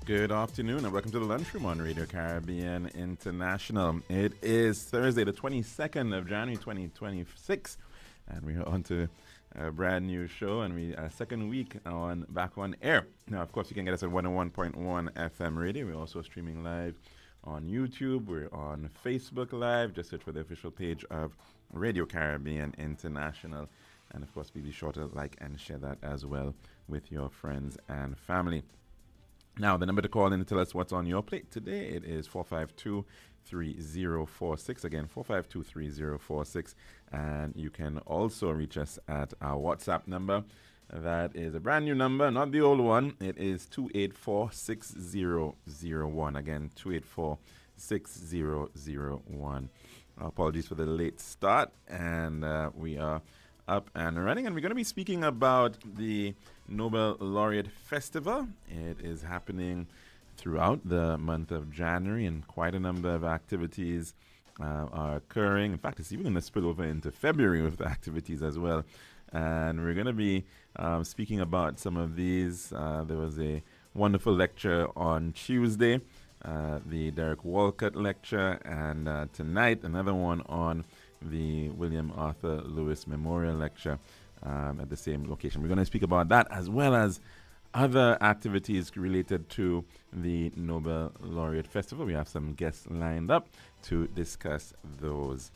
Good afternoon and welcome to the Lunchroom on Radio Caribbean International. It is Thursday, the 22nd of January 2026, and we are on to a brand new show, and we second week back on air. Now, of course, you can get us at 101.1 FM radio. We're also streaming live on YouTube. We're on Facebook Live. Just search for the official page of Radio Caribbean International. And, of course, be sure to like and share that as well with your friends and family. Now, the number to call in to tell us what's on your plate today, it is 452-3046. Again, 452-3046. And you can also reach us at our WhatsApp number. That is a brand new number, not the old one. It is 284-6001. Again, 284-6001. Apologies for the late start. And we are up and running. And we're going to be speaking about the Nobel Laureate Festival. It is happening throughout the month of January, and quite a number of activities are occurring. In fact, it's even going to spill over into February with the activities as well. And we're going to be speaking about some of these. There was a wonderful lecture on Tuesday, the Derek Walcott lecture, and tonight another one on the William Arthur Lewis Memorial Lecture at the same location. We're going to speak about that as well as other activities related to the Nobel Laureate Festival. We have some guests lined up to discuss those.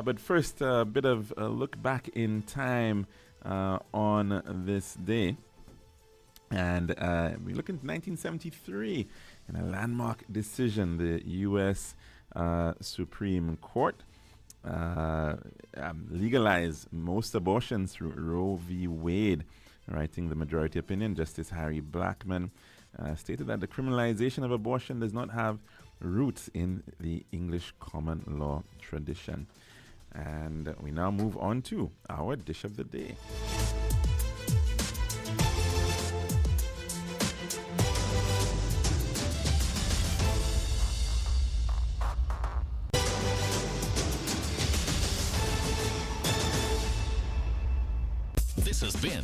But first, a bit of a look back in time on this day. And we look into 1973 in a landmark decision, the U.S. Supreme Court legalize most abortions through Roe v. Wade. Writing the majority opinion, Justice Harry Blackmun stated that the criminalization of abortion does not have roots in the English common law tradition. And we now move on to our dish of the day. This has been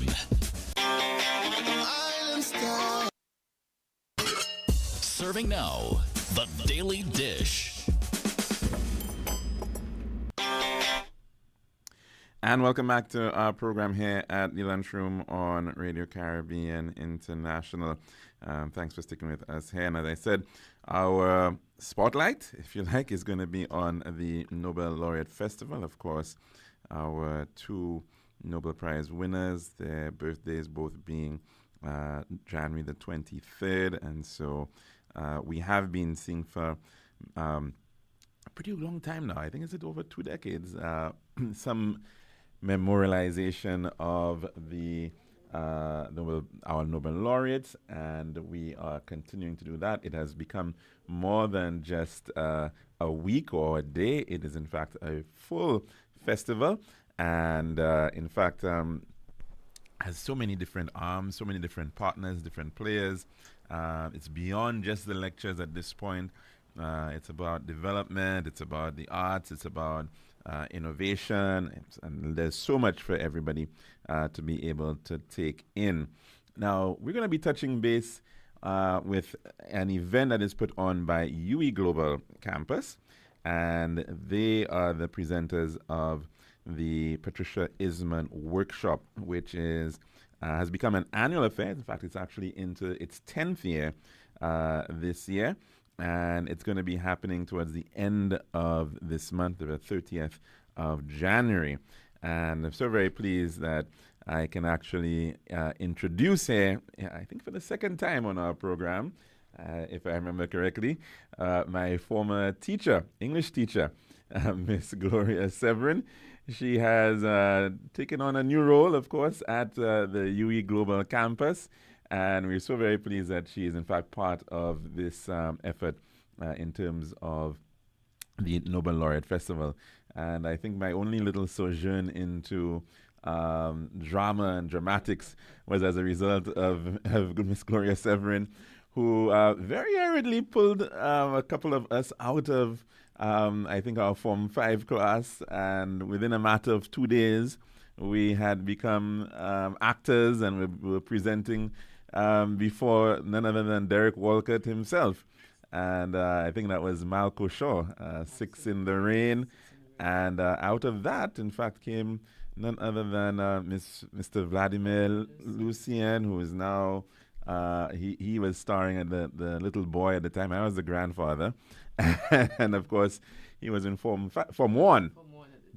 Serving Now, the Daily Dish. And welcome back to our program here at the Lunchroom on Radio Caribbean International. Thanks for sticking with us here. And as I said, our spotlight, if you like, is going to be on the Nobel Laureate Festival. Of course, our two Nobel Prize winners, their birthdays both being January the 23rd. And so we have been seeing for a pretty long time now, I think it's over 2 decades, some memorialization of our Nobel laureates, and we are continuing to do that. It has become more than just a week or a day. It is, in fact, a full festival. And in fact, has so many different arms, so many different partners, different players. It's beyond just the lectures at this point. It's about development, it's about the arts, it's about innovation, and there's so much for everybody to be able to take in. Now, we're going to be touching base with an event that is put on by UE Global Campus, and they are the presenters of the Patricia Isman Workshop, which is has become an annual affair. In fact, it's actually into its 10th year this year, and it's going to be happening towards the end of this month, the 30th of January. And I'm so very pleased that I can actually introduce here, I think for the second time on our program, if I remember correctly, my former teacher, English teacher, Miss Gloria Severin. She has taken on a new role, of course, at the UE Global Campus, and we're so very pleased that she is, in fact, part of this effort in terms of the Nobel Laureate Festival. And I think my only little sojourn into drama and dramatics was as a result of Miss Gloria Severin, who very hurriedly pulled a couple of us out of I think our Form 5 class, and within a matter of 2 days, we had become actors, and we were presenting before none other than Derek Walcott himself. And I think that was Malco Shaw, Six in the Rain. And out of that, in fact, came none other than Mr. Vladimir Lucien, who is now, he was starring at the little boy at the time. I was the grandfather. And of course, he was in Form 1.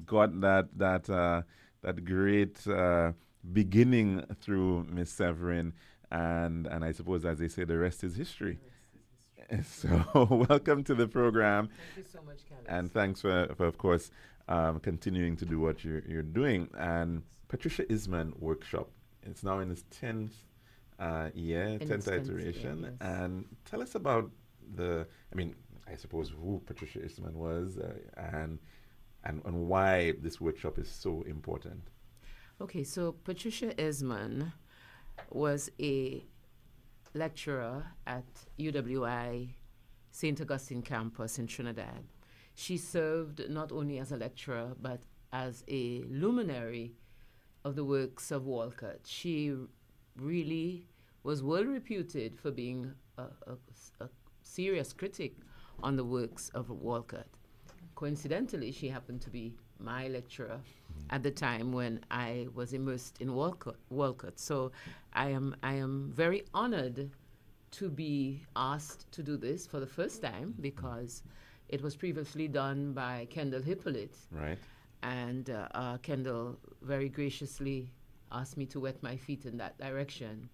Got that great beginning through Miss Severin. And I suppose, as they say, the rest is history. So, welcome to the program. Thank you so much, Calixte. And thanks for of course, continuing to do what you're doing. And Patricia Isman Workshop, it's now in its 10th year, 10th iteration. Yes. And tell us about I suppose who Patricia Isman was and why this workshop is so important. Okay, so Patricia Isman was a lecturer at UWI St. Augustine campus in Trinidad. She served not only as a lecturer but as a luminary of the works of Walcott. She really was well reputed for being a serious critic on the works of Walcott. Coincidentally, she happened to be my lecturer at the time when I was immersed in Walcott. So I am very honored to be asked to do this for the first time, because it was previously done by Kendall Hippolyte. Right. And Kendall very graciously asked me to wet my feet in that direction.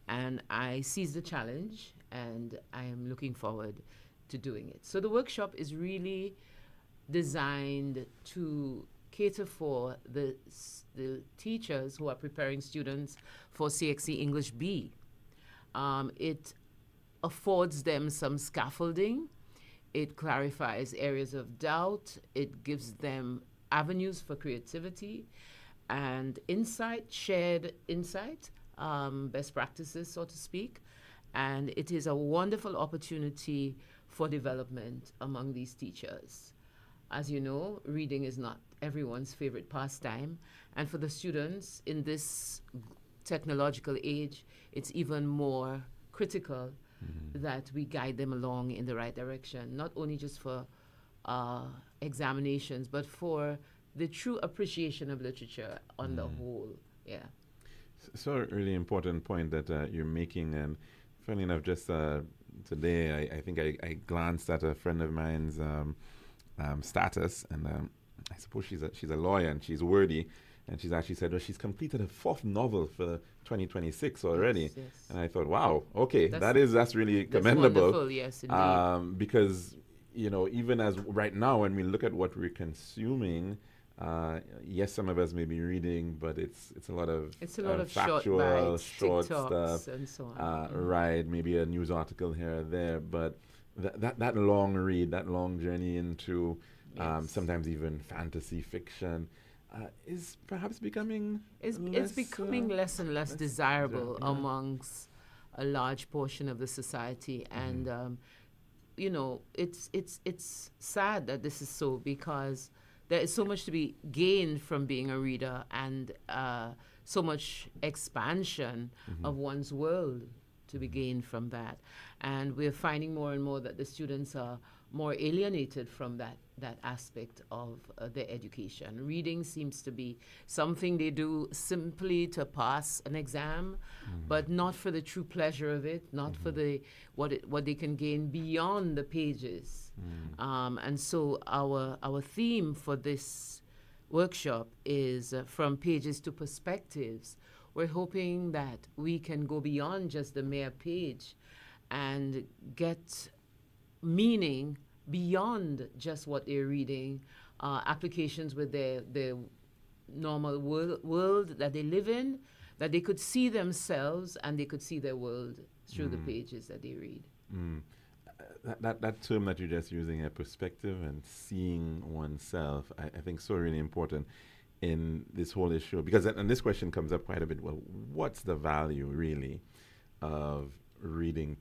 And I seized the challenge, and I am looking forward to doing it. So the workshop is really designed to cater for the teachers who are preparing students for CXC English B. It affords them some scaffolding. It clarifies areas of doubt. It gives them avenues for creativity and insight, shared insight, best practices, so to speak. And it is a wonderful opportunity for development among these teachers. As you know, reading is not everyone's favorite pastime. And for the students in this technological age, it's even more critical that we guide them along in the right direction, not only just for examinations, but for the true appreciation of literature on the whole. Yeah. So a really important point that you're making. And funny enough, just today, I think I glanced at a friend of mine's status, and I suppose she's a lawyer and she's wordy, and she's actually said, well, she's completed a 4th novel for 2026 already. Yes. And I thought, wow, okay, that's really That's commendable. wonderful, yes, indeed. Because, even as right now, when we look at what we're consuming, yes, some of us may be reading, but it's a lot of factual, short stuff, and so on. right? Maybe a news article here or there, but that long read, that long journey into sometimes even fantasy fiction is perhaps becoming It's becoming less and less desirable amongst a large portion of the society, and it's sad that this is so, because there is so much to be gained from being a reader, and so much expansion of one's world to be gained from that. And we're finding more and more that the students are more alienated from that aspect of their education. Reading seems to be something they do simply to pass an exam, but not for the true pleasure of it, not for what they can gain beyond the pages. And so our theme for this workshop is from pages to perspectives. We're hoping that we can go beyond just the mere page and get meaning beyond just what they're reading, applications with their normal world that they live in, that they could see themselves and they could see their world through the pages that they read. That term that you're just using, a perspective and seeing oneself, I think so really important in this whole issue, because and this question comes up quite a bit. Well, what's the value really of reading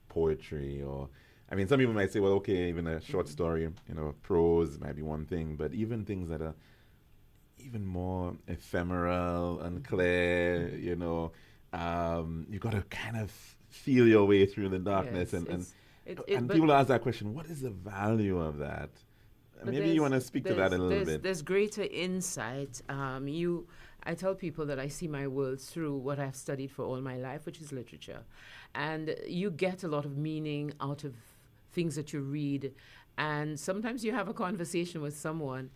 poetry? Or some people might say, well, okay, even a short story, prose might be one thing, but even things that are even more ephemeral, unclear, You got to kind of feel your way through the darkness, Yes, and but people ask that question: what is the value of that? But Maybe you want to speak to that a little bit. there's greater insight. I tell people that I see my world through what I've studied for all my life, which is literature, and you get a lot of meaning out of things that you read, and sometimes you have a conversation with someone,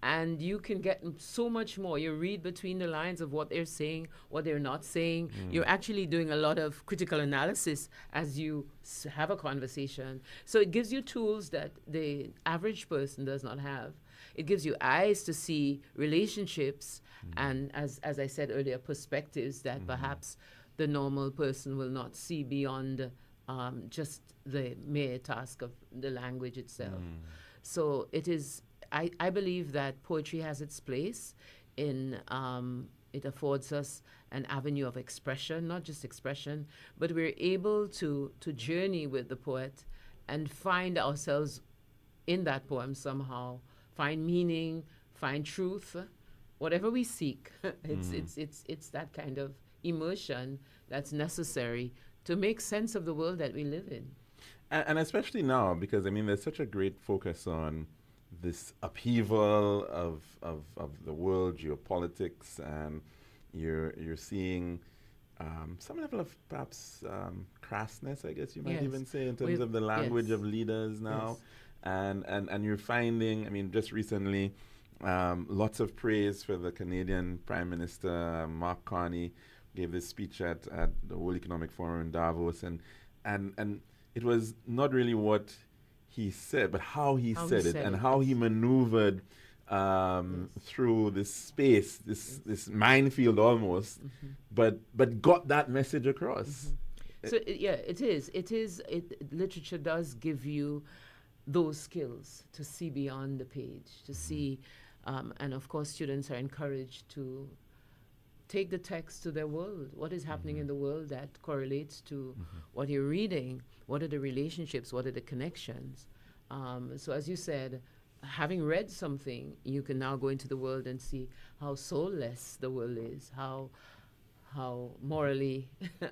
and you can get so much more. You read between the lines of what they're saying, what they're not saying. You're actually doing a lot of critical analysis as you have a conversation. So it gives you tools that the average person does not have. It gives you eyes to see relationships and, as I said earlier, perspectives that perhaps the normal person will not see beyond just the mere task of the language itself. So it is. I believe that poetry has its place in it affords us an avenue of expression, not just expression, but we're able to journey with the poet and find ourselves in that poem somehow, find meaning, find truth, whatever we seek. It's that kind of immersion that's necessary to make sense of the world that we live in. And especially now, because I mean, there's such a great focus on this upheaval of the world, geopolitics, and you're seeing some level of perhaps crassness, I guess you might even say, in terms of the language of leaders now. And you're finding, I mean, just recently, lots of praise for the Canadian Prime Minister, Mark Carney, gave this speech at the World Economic Forum in Davos, and it was not really what he said, but how he said it, and how he maneuvered through this space, this minefield almost, but got that message across. So it is. Literature does give you those skills to see beyond the page, to see, and of course, students are encouraged to take the text to their world. What is happening in the world that correlates to what you're reading? What are the relationships? What are the connections? So as you said, having read something, you can now go into the world and see how soulless the world is, how morally,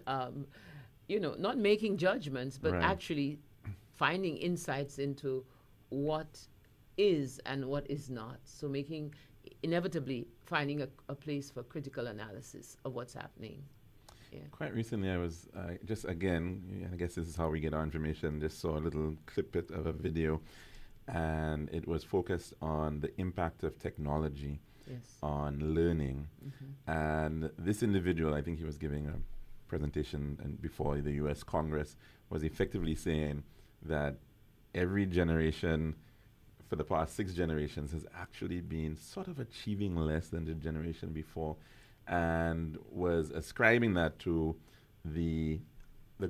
not making judgments, but actually finding insights into what is and what is not. So inevitably finding a place for critical analysis of what's happening. Yeah. Quite recently, I was just again, I guess this is how we get our information, just saw a little clip of a video, and it was focused on the impact of technology on learning. And this individual, I think he was giving a presentation before the US Congress, was effectively saying that every generation for the past 6 generations has actually been sort of achieving less than the generation before, and was ascribing that to the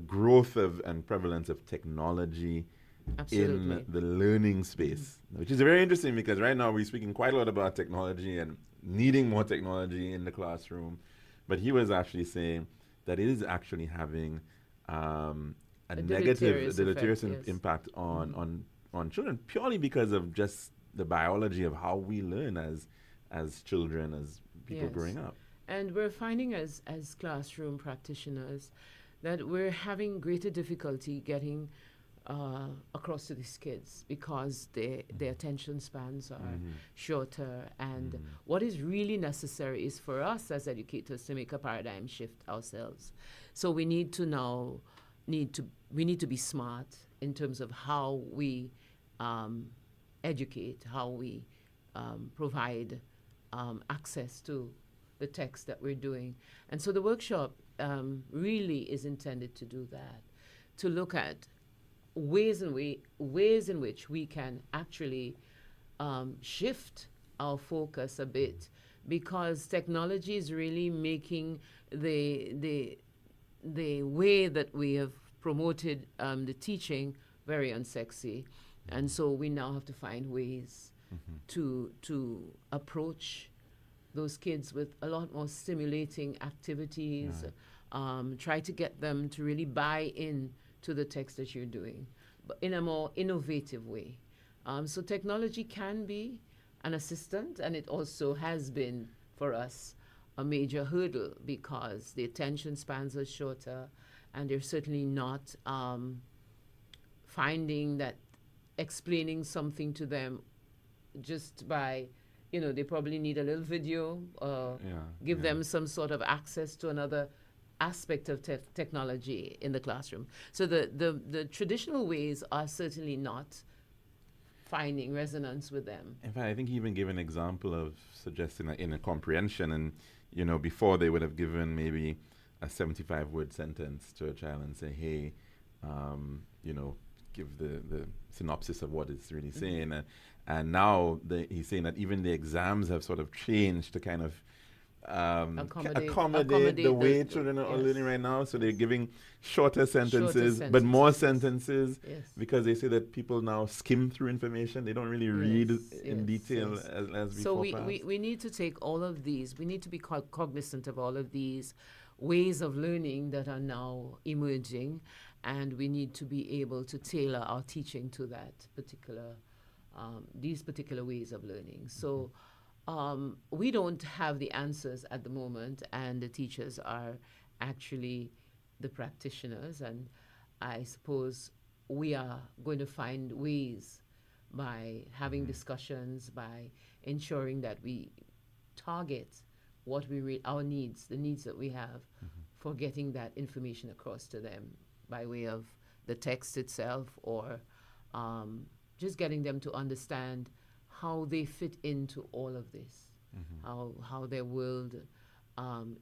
growth of and prevalence of technology in the learning space, which is very interesting because right now we're speaking quite a lot about technology and needing more technology in the classroom, but he was actually saying that it is actually having a negative, deleterious impact on children, purely because of just the biology of how we learn as children, as people growing up. And we're finding as classroom practitioners that we're having greater difficulty getting across to these kids because their attention spans are shorter. And what is really necessary is for us as educators to make a paradigm shift ourselves. So we need to be smart in terms of how we educate, how we provide access to the text that we're doing. And so the workshop really is intended to do that, to look at ways in which we can actually shift our focus a bit, because technology is really making the way that we have promoted the teaching very unsexy. And so we now have to find ways to approach those kids with a lot more stimulating activities, try to get them to really buy in to the text that you're doing, but in a more innovative way. So technology can be an assistant, and it also has been for us a major hurdle because the attention spans are shorter, and they're certainly not finding that explaining something to them just by, they probably need a little video, give them some sort of access to another aspect of technology in the classroom. So the traditional ways are certainly not finding resonance with them. In fact, I think he even gave an example of suggesting that in a comprehension, and before they would have given maybe a 75-word sentence to a child and say, hey, give the synopsis of what it's really saying. And now he's saying that even the exams have sort of changed to kind of accommodate the way children are learning right now. So they're giving shorter sentences, but more sentences, because they say that people now skim through information. They don't really read in detail as before. So we need to take all of these. We need to be cognizant of all of these ways of learning that are now emerging, and we need to be able to tailor our teaching to that particular, these particular ways of learning. So we don't have the answers at the moment, and the teachers are actually the practitioners, and I suppose we are going to find ways by having discussions, by ensuring that we target what we our needs, the needs that we have for getting that information across to them by way of the text itself, or just getting them to understand how they fit into all of this, how their world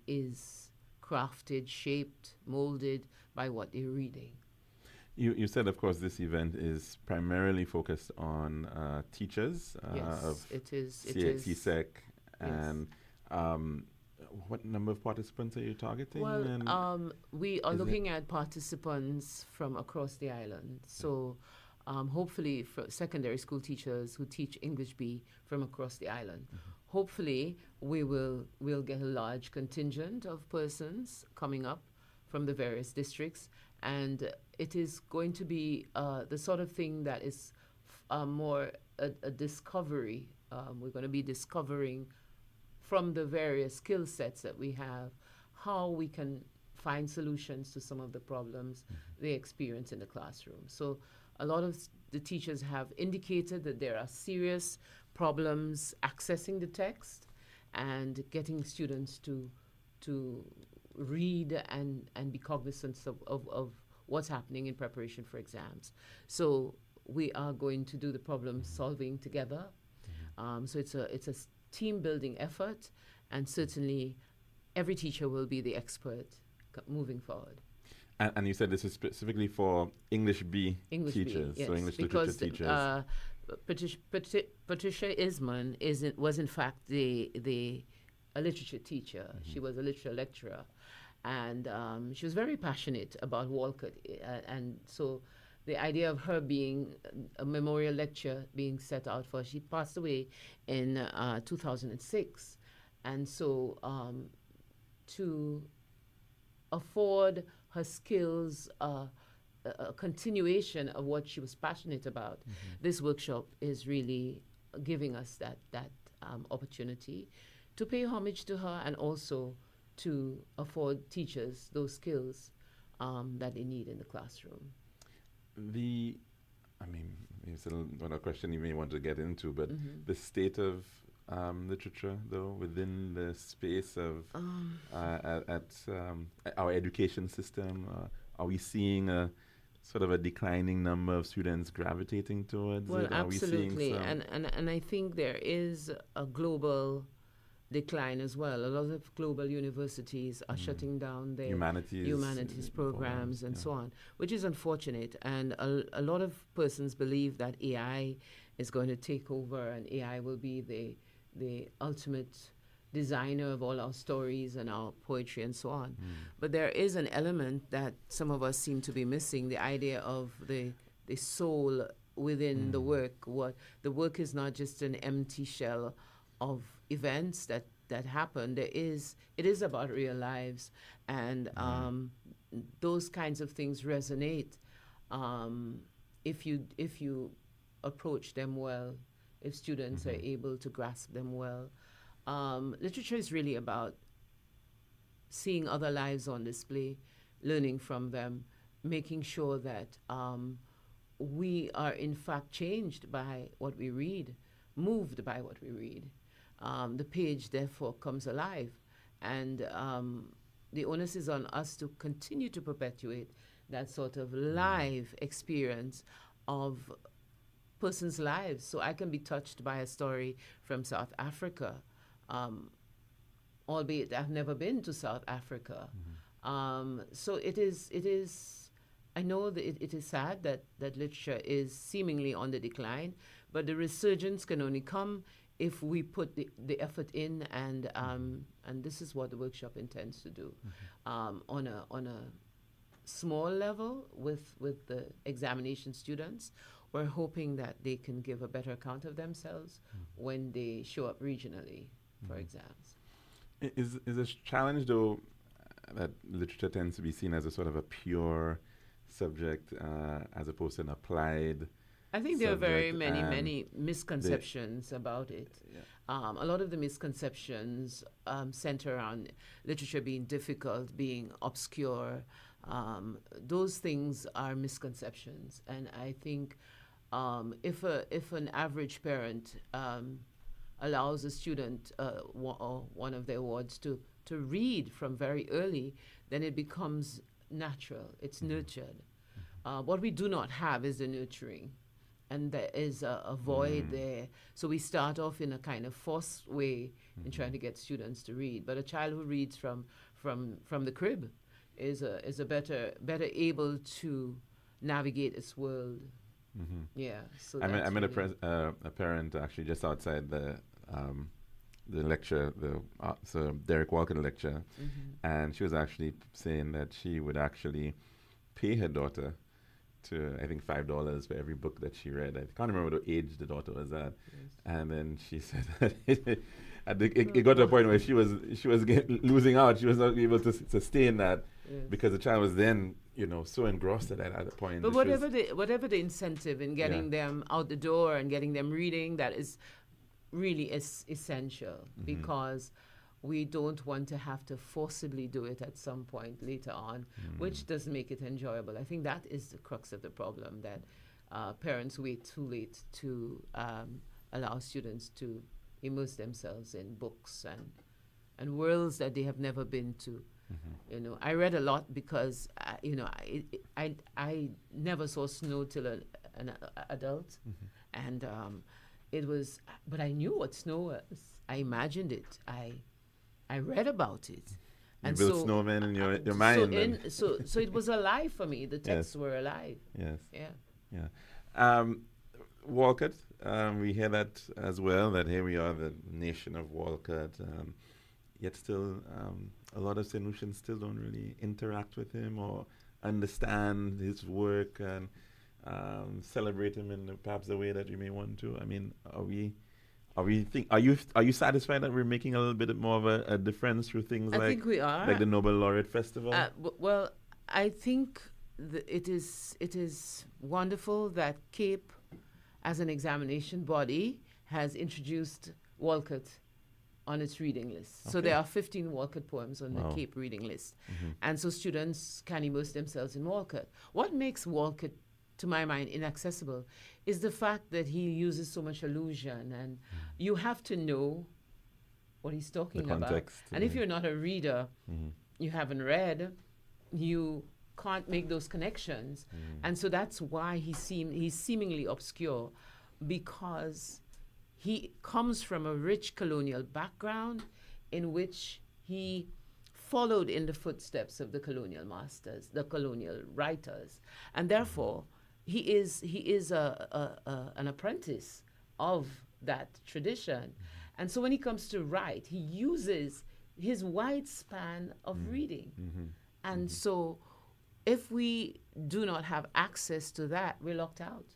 is crafted, shaped, molded by what they're reading. You said, of course, this event is primarily focused on teachers of CSEC, and what number of participants are you targeting? Well, we are looking at participants from across the island. So hopefully for secondary school teachers who teach English B from across the island. Hopefully we'll get a large contingent of persons coming up from the various districts, and it is going to be the sort of thing that is more a discovery. We're going to be discovering from the various skill sets that we have how we can find solutions to some of the problems they experience in the classroom. So a lot of the teachers have indicated that there are serious problems accessing the text and getting students to read and be cognizant of what's happening in preparation for exams. So we are going to do the problem solving together. So it's a team building effort, and certainly every teacher will be the expert moving forward. And you said this is specifically for English B teachers, B, yes, so English literature teachers. Patricia Isman was in fact a literature teacher. She was a literature lecturer, and she was very passionate about Walcott, and so the idea of her being a memorial lecture being set out for, she passed away in 2006, and so to afford her skills a continuation of what she was passionate about, this workshop is really giving us that opportunity to pay homage to her, and also to afford teachers those skills that they need in the classroom. It's another question you may want to get into, but the state of literature, though, within the space of at our education system, are we seeing a sort of a declining number of students gravitating towards it? Absolutely, and I think there is a global decline as well. A lot of global universities are shutting down their humanities programs and so on, which is unfortunate. And a lot of persons believe that AI is going to take over, and AI will be the ultimate designer of all our stories and our poetry and so on. But there is an element that some of us seem to be missing, the idea of the soul within the work. What the work is not just an empty shell of events that happen. It is about real lives, and those kinds of things resonate if you approach them well, if students are able to grasp them well. Literature is really about seeing other lives on display, learning from them, making sure that we are in fact changed by what we read, moved by what we read. The page therefore comes alive, and the onus is on us to continue to perpetuate that sort of live experience of persons' lives. So I can be touched by a story from South Africa, albeit I've never been to South Africa. So it is, I know that it is sad that literature is seemingly on the decline, but the resurgence can only come if we put the effort in, and this is what the workshop intends to do. On a small level with the examination students, we're hoping that they can give a better account of themselves when they show up regionally for exams. Is a challenge, though, that literature tends to be seen as a sort of a pure subject as opposed to an applied I think there are very subject, many misconceptions about it. Yeah. A lot of the misconceptions center around literature being difficult, being obscure. Those things are misconceptions, and I think if an average parent allows a student one of their wards to read from very early, then it becomes natural. It's nurtured. What we do not have is the nurturing, and there is a void there. So we start off in a kind of forced way in trying to get students to read. But a child who reads from the crib is a better able to navigate its world. Yeah. So I met really a parent actually just outside the lecture, so Derek Walker lecture, and she was actually saying that she would actually pay her daughter to, I think, $5 for every book that she read. I can't remember what age the daughter was at, and then she said that it got to a point where she was losing out. She was not able to sustain that because the child was then so engrossed at that point. But whatever the incentive in getting them out the door and getting them reading, that is really essential, because we don't want to have to forcibly do it at some point later on, which doesn't make it enjoyable. I think that is the crux of the problem, that parents wait too late to allow students to immerse themselves in books and worlds that they have never been to. I read a lot because I never saw snow till an adult, and it was. But I knew what snow was. I imagined it. I read about it. You built snowmen in your mind. So it was alive for me. The texts were alive. Yes. Yeah. Walcott, we hear that as well, that here we are, the nation of Walcott, yet still a lot of St. Lucians still don't really interact with him or understand his work and celebrate him in perhaps the way that we may want to. I mean, are you satisfied that we're making a little bit more of a difference through things I think we are. like the Nobel Laureate Festival? Well, I think it is wonderful that CAPE, as an examination body, has introduced Walcott on its reading list. Okay. So there are 15 Walcott poems on the CAPE reading list. And so students can immerse themselves in Walcott. What makes Walcott, to my mind, inaccessible is the fact that he uses so much allusion, and you have to know what he's talking about. And if you're not a reader, you haven't read, you can't make those connections. And so that's why he's seemingly obscure, because he comes from a rich colonial background in which he followed in the footsteps of the colonial masters, the colonial writers, and therefore he is an apprentice of that tradition. And so when he comes to write, he uses his wide span of reading. And so if we do not have access to that, we're locked out.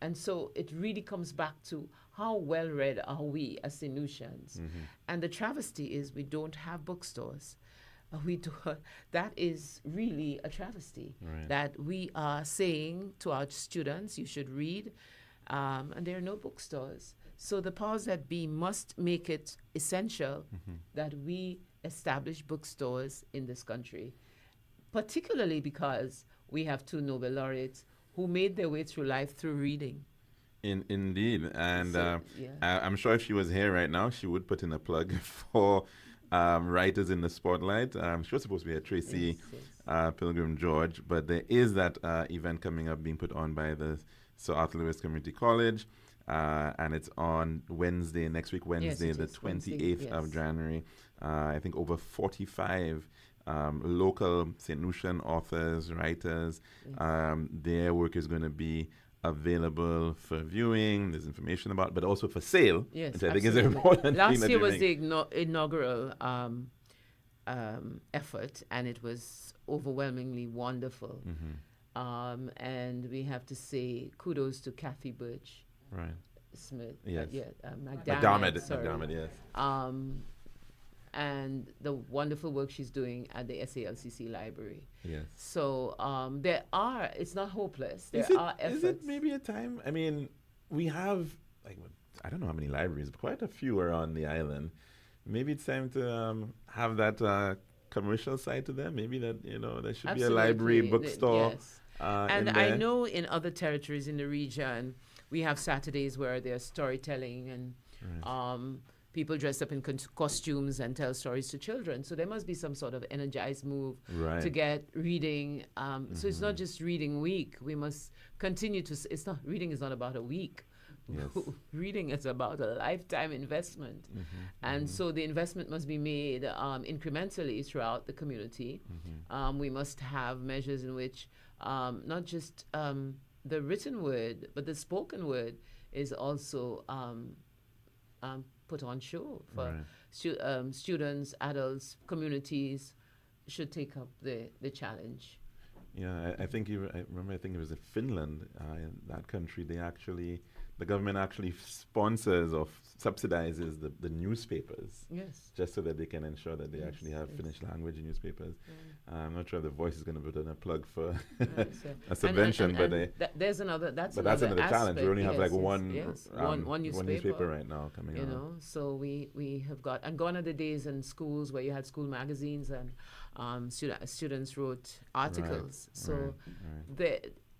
And so it really comes back to how well read are we as St. Lucians. And the travesty is we don't have bookstores. That is really a travesty, that we are saying to our students, you should read, and there are no bookstores. So the powers that be must make it essential that we established bookstores in this country, particularly because we have 2 Nobel laureates who made their way through life through reading. Indeed. And So, yeah. I'm sure if she was here right now, she would put in a plug for writers in the spotlight. She was supposed to be at Tracy Yes. Pilgrim George, but there is that event coming up being put on by the Sir Arthur Lewis Community College, and it's on Wednesday, next week, Wednesday, it the is. 28th Wednesday, of yes. January. I think over 45 local St. Lucian authors, writers. Their work is going to be available for viewing. There's information about, but also for sale, Yes, which I think is absolutely. important. thing Last that year you're was doing. the inaugural effort, and it was overwhelmingly wonderful. And we have to say kudos to Kathy Birch Right. Smith. Yes. McDermott, sorry. McDermott, yes. And the wonderful work she's doing at the SALCC Library. Yes. So it's not hopeless. There are efforts. Is it maybe a time? I mean, we have, I don't know how many libraries, but quite a few around the island. Maybe it's time to have that commercial side to them. Maybe that, there should be a library, bookstore. Yes. And in I there. know in other territories in the region, we have Saturdays where there's storytelling and people dress up in costumes and tell stories to children. So there must be some sort of energized move Right. to get reading. So it's not just reading week. We must continue to. Reading is not about a week. Yes. Reading is about a lifetime investment, and so the investment must be made incrementally throughout the community. We must have measures in which not just the written word, but the spoken word is also put on show for Right. students, adults, communities should take up the challenge. Yeah, I think I remember. I think it was in Finland. In that country, the government actually sponsors or subsidizes the newspapers, Yes. just so that they can ensure that they Yes, actually have yes. Finnish language newspapers. I'm not sure if the Voice is going to put in a plug for So- a subvention, but there's another. That's but that's another challenge. We aspect, only have yes, like one, yes. one One newspaper right now coming out. So we have got, and gone are the days in schools where you had school magazines and students wrote articles. So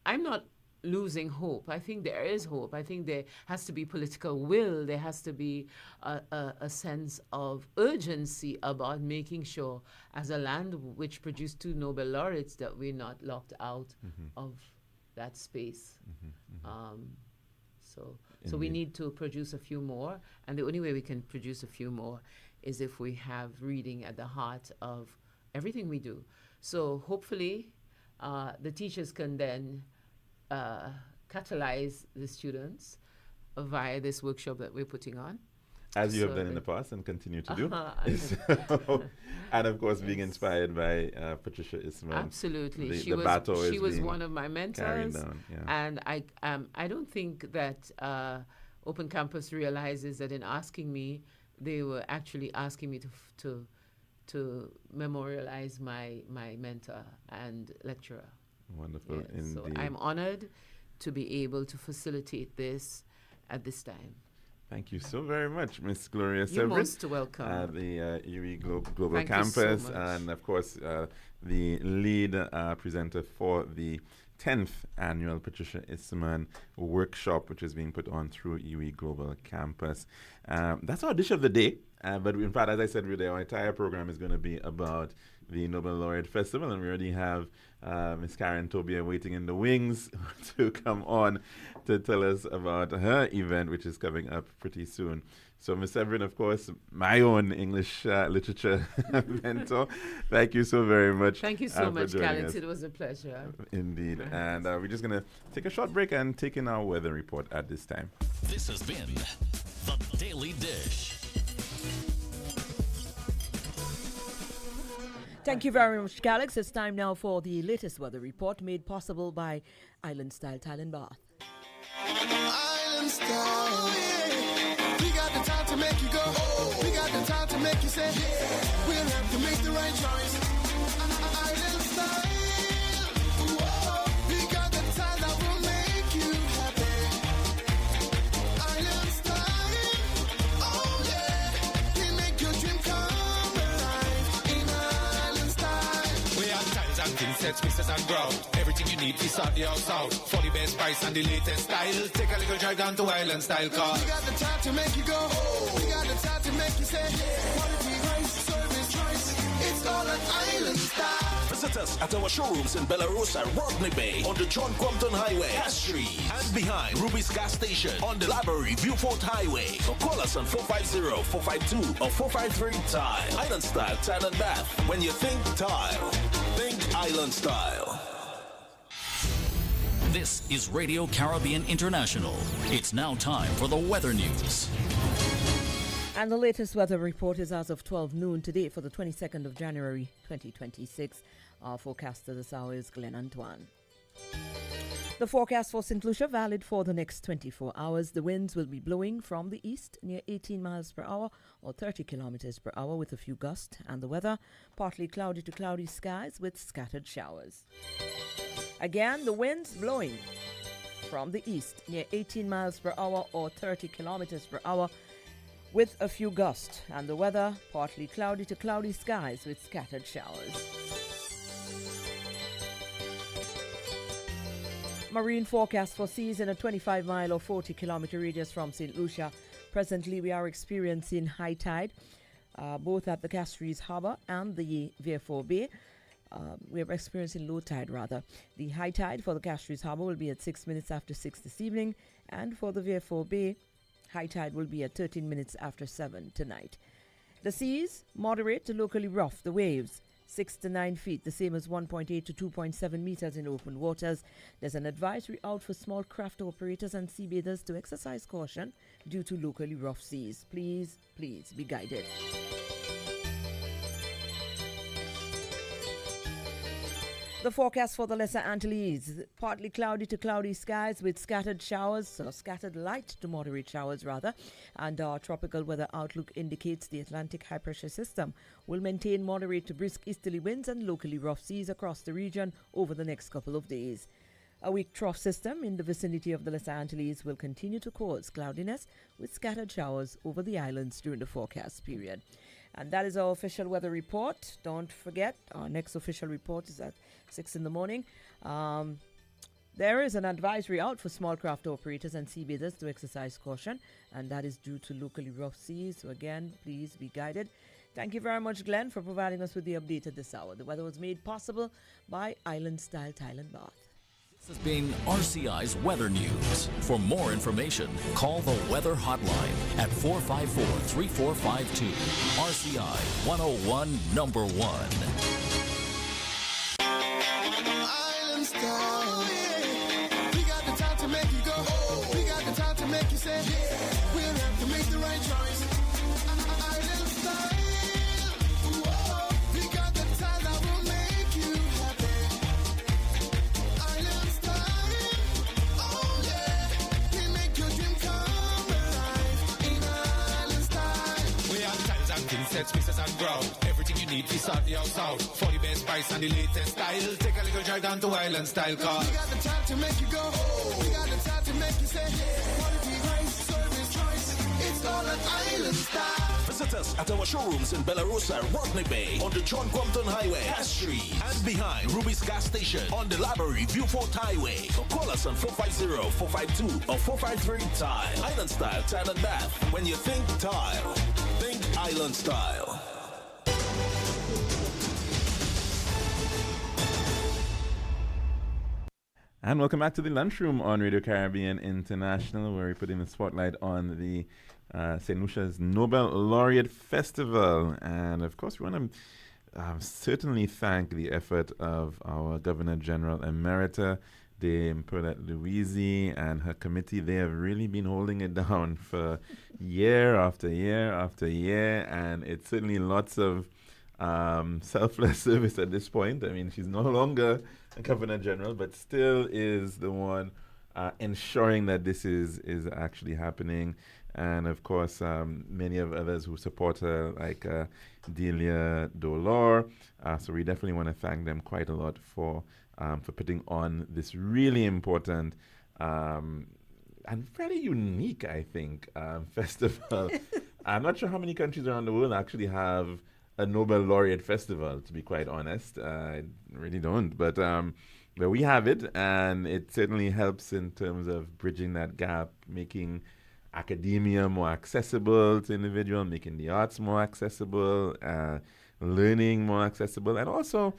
I'm not losing hope. I think there is hope. I think there has to be political will. There has to be a sense of urgency about making sure, as a land which produced 2 Nobel laureates, that we're not locked out of that space. So we need to produce a few more, and the only way we can produce a few more is if we have reading at the heart of everything we do. So hopefully the teachers can then catalyze the students via this workshop that we're putting on. As you have So done in the past and continue to do. Uh-huh. And of course, being inspired by Patricia Isman. Absolutely. The She baton is was being one of my carried mentors. down, yeah. And I don't think that Open Campus realizes that in asking me, they were actually asking me to memorialize my mentor and lecturer. Wonderful, Yes, indeed. so I'm honored to be able to facilitate this at this time. Thank you so very much, Miss Gloria You're Severin. most welcome. At the UE Global Thank you so Campus, much. and of course, the lead presenter for the 10th annual Patricia Isman workshop, which is being put on through UE Global Campus. That's our dish of the day. But in fact, as I said, really, our entire program is going to be about the Nobel Laureate Festival, and we already have Miss Karen Tobia waiting in the wings to come on to tell us about her event, which is coming up pretty soon. So, Ms. Severin, of course, my own English literature mentor, thank you so very much. Thank you so for much, joining Calixte. us. It was a pleasure. Indeed. And we're just going to take a short break and take in our weather report at this time. This has been The Daily Dish. Thank you very much, Calixte. It's time now for the latest weather report made possible by Island Style Tile and Bath. Island style, yeah. We got the time to make you go. We got the time to make you say, yeah. We'll have to make the right choice. Island style. Whoa. We got the time that will make you happy. Island style. Oh yeah. We make your dream come alive. and insets, mixes and ground. Everything you need is on the outside. For the best price and the latest style. Take a little drive down to Island Style car. We got the time to make you go. We got the time to make you say, quality, price, service, choice. It's all an Island Style. Visit us at our showrooms in Belarus and Rodney Bay on the John Crompton Highway, Cass Street, and behind Ruby's Gas Station on the Library Viewfort Highway. So call us on 450-452 or 453-TILE. Island Style Tile and Bath. When you think tile, think Island Style. This is Radio Caribbean International. It's now time for the weather news. And the latest weather report is as of 12 noon today for the 22nd of January 2026. Our forecaster this hour is Glenn Antoine. The forecast for St. Lucia valid for the next 24 hours. The winds will be blowing from the east near 18 miles per hour or 30 kilometers per hour with a few gusts. And the weather, partly cloudy to cloudy skies with scattered showers. Again, the winds blowing from the east near 18 miles per hour or 30 kilometers per hour with a few gusts. And the weather, partly cloudy to cloudy skies with scattered showers. Marine forecast for seas in a 25-mile or 40-kilometer radius from St. Lucia. Presently, we are experiencing high tide, both at the Castries Harbour and the Vieux Bay. We are experiencing low tide, rather. The high tide for the Castries Harbour will be at 6 minutes after 6 this evening, and for the Vieux Bay, high tide will be at 13 minutes after 7 tonight. The seas, moderate to locally rough. The waves, 6 to 9 feet, the same as 1.8 to 2.7 meters in open waters. There's an advisory out for small craft operators and sea bathers to exercise caution due to locally rough seas. Please be guided. The forecast for the Lesser Antilles, partly cloudy to cloudy skies with scattered showers, or scattered light to moderate showers rather, and our tropical weather outlook indicates the Atlantic high pressure system will maintain moderate to brisk easterly winds and locally rough seas across the region over the next couple of days. A weak trough system in the vicinity of the Lesser Antilles will continue to cause cloudiness with scattered showers over the islands during the forecast period. And that is our official weather report. Don't forget, our next official report is at 6 in the morning. There is an advisory out for small craft operators and sea bathers to exercise caution, and that is due to locally rough seas. So again, please be guided. Thank you very much, Glenn, for providing us with the update at this hour. The weather was made possible by Island Style Tile and Bath. This has been RCI's Weather News. For more information, call the Weather Hotline at 454-3452. RCI 101 number 1. Island Style. We got the time to make you go. We got the time to make you say, we'll have to make the right choice. Island Style. We got the time that will make you happy. Island Style. Oh yeah. We make your dream come alive in Island Style. We have tiles and insets, mixes and ground. Everything you need is on the outside. For the best price and the latest style. Take a little drive down to Island Style car. We got the time to make you go. We got the time to make you say, quality, price, service, choice. It's all an Island Style. Visit us at our showrooms in Belarus and Rodney Bay on the John Crompton Highway, Cass Street, and behind Ruby's Gas Station on the Library Viewfort Highway. So call us on 450-452 or 453-TILE. Island Style Tile and Bath. When you think tile, think Island Style. And welcome back to the lunchroom on Radio Caribbean International, where we put in the spotlight on the St. Lucia's Nobel Laureate Festival. And of course, we want to certainly thank the effort of our Governor General Emerita, Dame Paulette Louisi, and her committee. They have really been holding it down for year after year after year. And it's certainly lots of selfless service at this point. I mean, she's no longer a Governor General, but still is the one ensuring that this is actually happening. And of course, many of others who support her, like Delia Dolor. So we definitely want to thank them quite a lot for putting on this really important and very unique, I think, festival. I'm not sure how many countries around the world actually have a Nobel laureate festival, to be quite honest. I really don't. But we have it, and it certainly helps in terms of bridging that gap, making academia more accessible to individuals, making the arts more accessible, learning more accessible, and also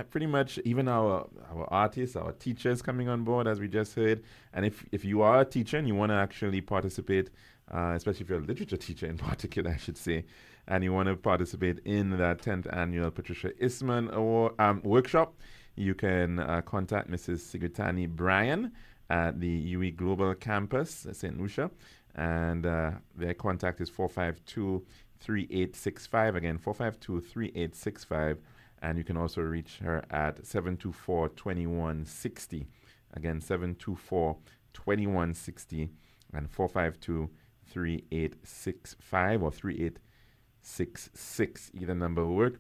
pretty much even our artists, our teachers coming on board, as we just heard. And if you are a teacher and you want to actually participate, especially if you're a literature teacher in particular, I should say, and you want to participate in that 10th annual Patricia Isman Award, workshop, you can contact Mrs. Sigutani Bryan at the UE Global Campus, St. Lucia, and their contact is 452-3865. Again, 452-3865, and you can also reach her at 724-2160. Again, 724-2160 and 452-3865 or 3866. Either number will work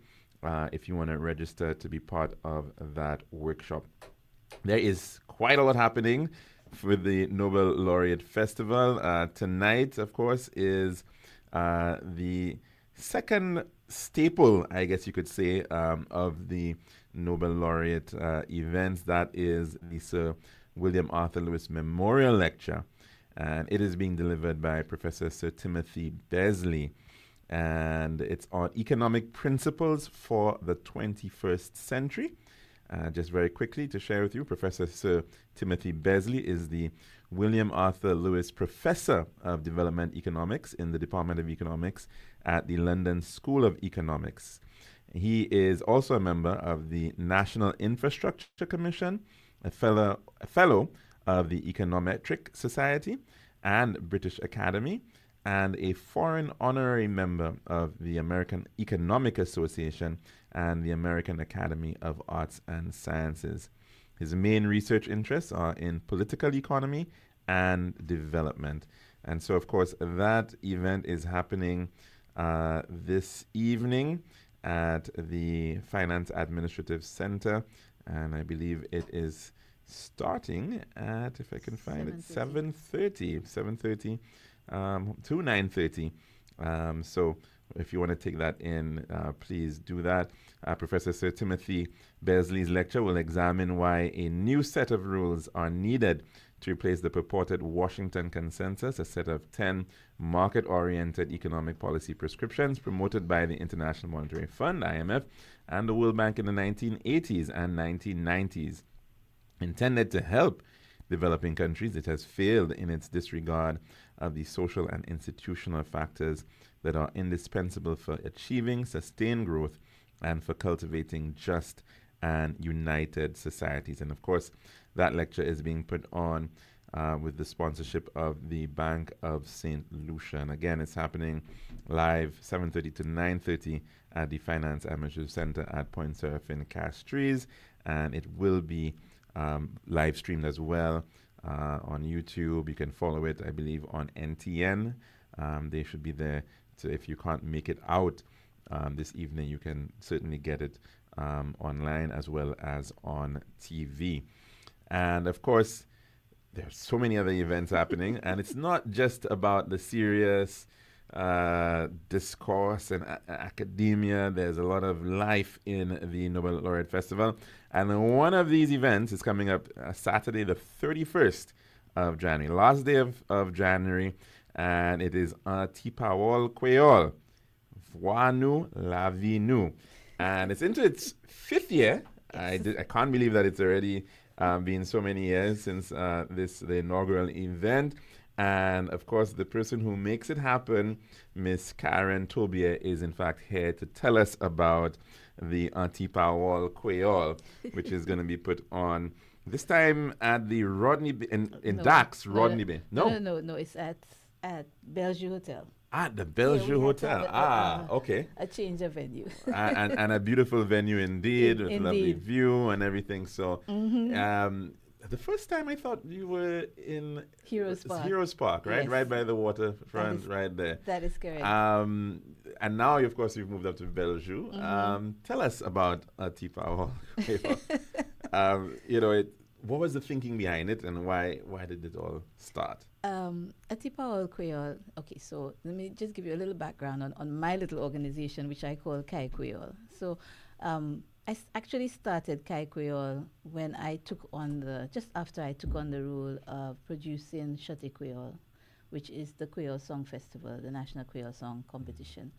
if you want to register to be part of that workshop. There is quite a lot happening with the Nobel Laureate Festival. Tonight, of course, is the second staple, I guess you could say, of the Nobel Laureate events. That is the Sir William Arthur Lewis Memorial Lecture. And it is being delivered by Professor Sir Timothy Besley. And it's on economic principles for the 21st century. Just very quickly to share with you, Professor Sir Timothy Besley is the William Arthur Lewis Professor of Development Economics in the Department of Economics at the London School of Economics. He is also a member of the National Infrastructure Commission, a fellow of the Econometric Society and British Academy, and a foreign honorary member of the American Economic Association and the American Academy of Arts and Sciences. His main research interests are in political economy and development. And so, of course, that event is happening this evening at the Finance Administrative Center. And I believe it is starting at, if I can find it, 7:30 to 9:30. So if you want to take that in, please do that. Professor Sir Timothy Besley's lecture will examine why a new set of rules are needed to replace the purported Washington Consensus, a set of 10 market-oriented economic policy prescriptions promoted by the International Monetary Fund, IMF, and the World Bank in the 1980s and 1990s. Intended to help developing countries, it has failed in its disregard of the social and institutional factors that are indispensable for achieving sustained growth and for cultivating just and united societies. And of course, that lecture is being put on with the sponsorship of the Bank of St. Lucia. And again, it's happening live 7:30 to 9:30 at the Finance Administrative Center at Point Seraphin Castries. And it will be live streamed as well on YouTube. You can follow it, I believe, on NTN. They should be there. So if you can't make it out this evening, you can certainly get it online as well as on TV. And of course, there's so many other events happening, and it's not just about the serious discourse and academia. There's a lot of life in the Nobel Laureate Festival. And one of these events is coming up Saturday, the 31st of January, last day of January, and it is Tipawol Kweyol, Voanu Lavinu. And it's into its 5th year. I can't believe that it's already been so many years since the inaugural event. And of course, the person who makes it happen, Miss Karen Tobier, is in fact here to tell us about the Tipawol Kweyol, which is going to be put on this time at the Rodney Bay, in Dax, Rodney Bay. No, it's at Bellevue Hotel. At the Bellevue Hotel. Okay. A change of venue. and a beautiful venue indeed, with a lovely view and everything. So, the first time I thought you were in Heroes Park, right? Yes. Right by the waterfront, right there. That is correct. And now, of course, you've moved up to Bellevue. Tell us about Tipawol. what was the thinking behind it, and why did it all start? Atipa Creole. Okay, so let me just give you a little background on my little organization, which I call Kai Creole. So actually started Kai Creole when I took on just after I took on the role of producing Chote Creole, which is the Creole Song Festival, the National Creole Song Competition.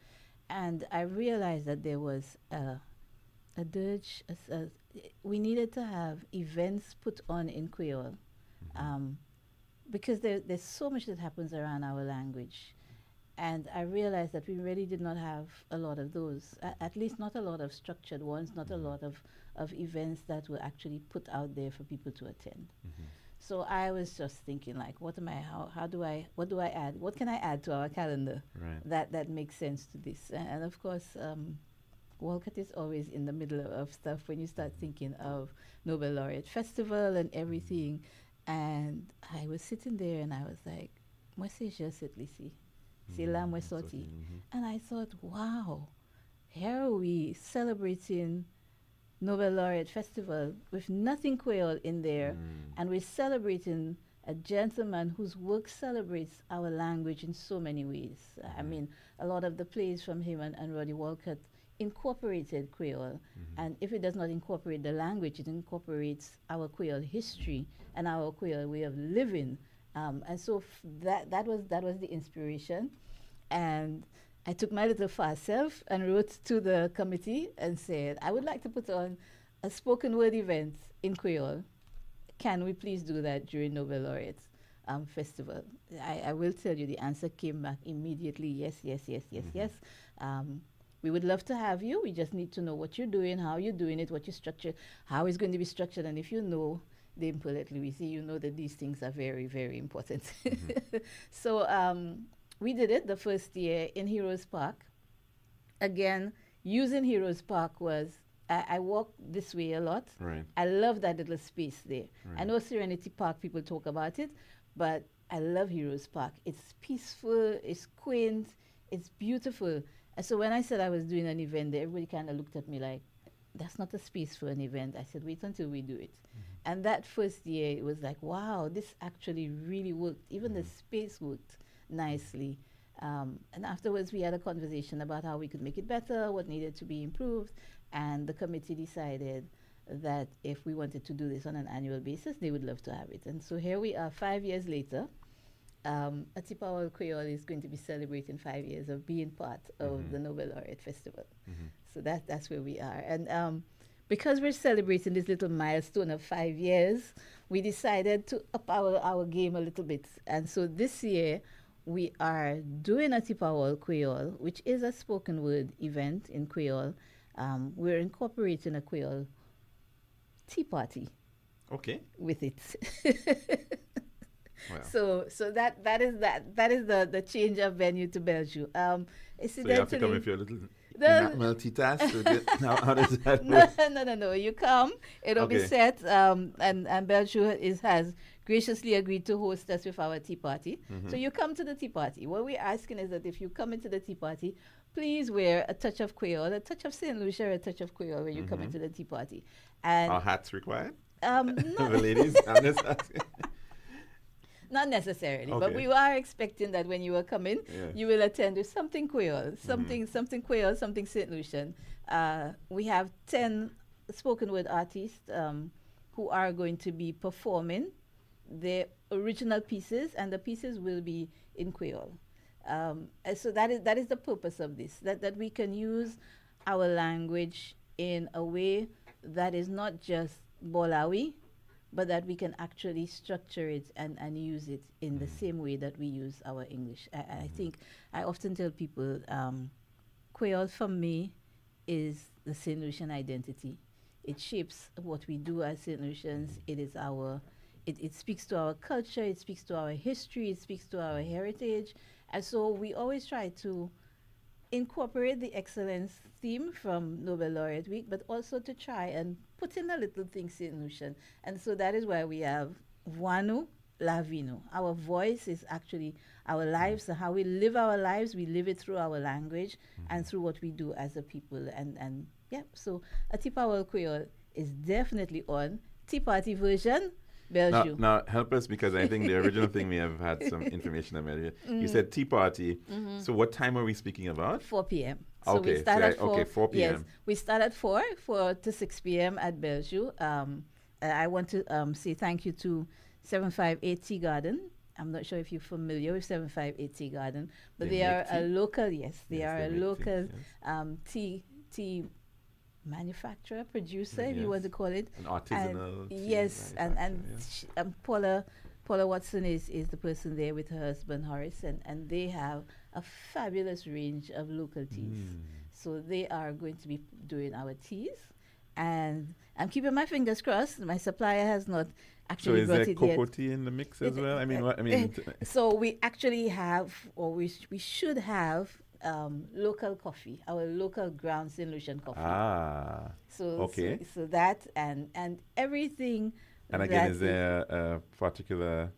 And I realized that there was a dirge, we needed to have events put on in Creole, because there's so much that happens around our language. And I realized that we really did not have a lot of those, at least not a lot of structured ones, not a lot of events that were actually put out there for people to attend. So I was just thinking, like, what do I add? What can I add to our calendar that makes sense to this? And of course, Walcott is always in the middle of stuff when you start thinking of Nobel Laureate Festival and everything. And I was sitting there and I was like, moi c'est je cette lycée. C'est là moi sorti. And I thought, wow, here are we celebrating Nobel Laureate Festival with nothing Creole in there, and we're celebrating a gentleman whose work celebrates our language in so many ways. I mean, a lot of the plays from him and Roddy Walcott incorporated Creole, and if it does not incorporate the language, it incorporates our Creole history and our Creole way of living. And so that was the inspiration. And I took my little fast self and wrote to the committee and said, I would like to put on a spoken word event in Creole. Can we please do that during Nobel Laureate Festival? I will tell you, the answer came back immediately, yes. We would love to have you. We just need to know what you're doing, how you're doing it, what your structure, how it's going to be structured. And if you know the Impulette Louise, you know that these things are very, very important. So we did it the first year in Heroes Park. Again, using Heroes Park was, I walk this way a lot. I love that little space there. I know Serenity Park, people talk about it, but I love Heroes Park. It's peaceful, it's quaint, it's beautiful. And so when I said I was doing an event there, everybody kind of looked at me like, that's not a space for an event. I said, wait until we do it. And that first year, it was like, wow, this actually really worked. Even the space worked nicely. And afterwards, we had a conversation about how we could make it better, what needed to be improved. And the committee decided that if we wanted to do this on an annual basis, they would love to have it. And so here we are 5 years later. Atipa Creole is going to be celebrating 5 years of being part of the Nobel Laureate Festival. So that's where we are. And because we're celebrating this little milestone of 5 years, we decided to up our game a little bit. And so this year, we are doing Atipa Creole, which is a spoken word event in Creole. We're incorporating a Creole tea party. Okay. With it. Wow. So that is the change of venue to Belgium. So you have to come with your little multitask. How does that work? No. You come, it'll be set, and Belgium has graciously agreed to host us with our tea party. So you come to the tea party. What we're asking is that if you come into the tea party, please wear a touch of Creole, a touch of St. Lucia, or a touch of Creole when you come into the tea party. And are hats required? The ladies, I'm just asking. Not necessarily, Okay. but we are expecting that when you are coming, you will attend with something Creole, something Creole, something St. Lucian. We have 10 spoken word artists who are going to be performing their original pieces, and the pieces will be in Creole. So that is the purpose of this, that we can use our language in a way that is not just Bolawi, but that we can actually structure it and use it in the same way that we use our English. I think I often tell people, Creole for me is the St. Lucian identity. It shapes what we do as St. Lucians. It is it speaks to our culture, it speaks to our history, it speaks to our heritage. And so we always try to incorporate the excellence theme from Nobel Laureate Week, but also to try and put in a little thing St. Lucian. And so that is why we have Voix-nous la vie-nous. Our voice is actually our lives, so how we live our lives, we live it through our language and through what we do as a people. And so Atipa Creole is definitely on. tea party version, Belgium. Now, help us, because I think the original thing may have had some information about it. You said tea party. So what time are we speaking about? 4 p.m. Okay, we start at 4. okay, 4 p.m. Yes, we start at 4 to 6 p.m. at Belgium. I want to say thank you to 758 Tea Garden. I'm not sure if you're familiar with 758 Tea Garden, but they are a local, tea manufacturer, producer, if you want to call it. An artisanal tea. Yes, and Paula Watson is the person there with her husband Horace, and they have a fabulous range of local teas. So they are going to be doing our teas, and I'm keeping my fingers crossed. My supplier has not actually brought it yet. So is there cocoa tea in the mix as well? I mean, so we actually have, or we should have, local coffee, our local ground St. Lucian coffee. So that and everything. And again, is there a particular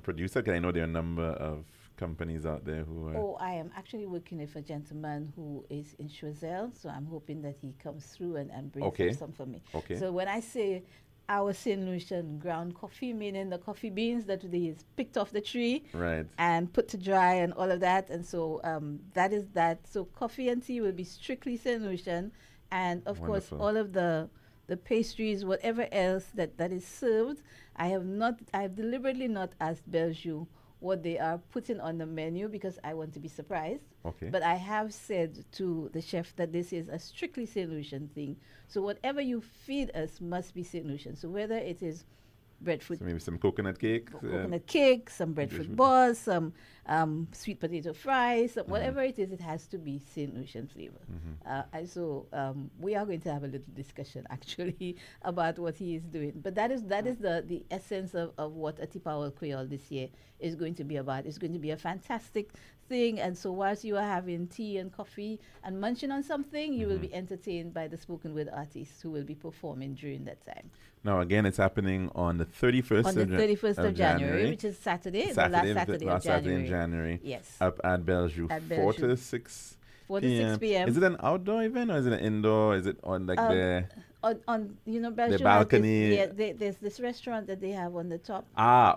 producer? Because I know there are a number of companies out there who are... Oh, I am actually working with a gentleman who is in Choiseul, so I'm hoping that he comes through and brings up some for me. Okay. So when I say our St. Lucian ground coffee, meaning the coffee beans that they picked off the tree and put to dry and all of that. And so that is that. So coffee and tea will be strictly St. Lucian. And of course, all of the pastries, whatever else that is served, I've deliberately not asked Belgium what they are putting on the menu because I want to be surprised. Okay. But I have said to the chef that this is a strictly St. Lucian thing. So whatever you feed us must be St. Lucian. So whether it is breadfruit, so maybe some coconut cake, some breadfruit balls, some sweet potato fries, whatever it is, it has to be St. Lucian flavor. And so we are going to have a little discussion actually about what he is doing. But that is the essence of what a Tipawal Creole this year is going to be about. It's going to be a fantastic thing. And so whilst you are having tea and coffee and munching on something, you will be entertained by the spoken word artists who will be performing during that time. Now, again, it's happening on the 31st of January, which is Saturday, the last Saturday in January. Yes. Up at Belgium, 4 to 6 p.m. Is it an outdoor event or is it an indoor? Is it on Belgium, the balcony? There's this restaurant that they have on the top.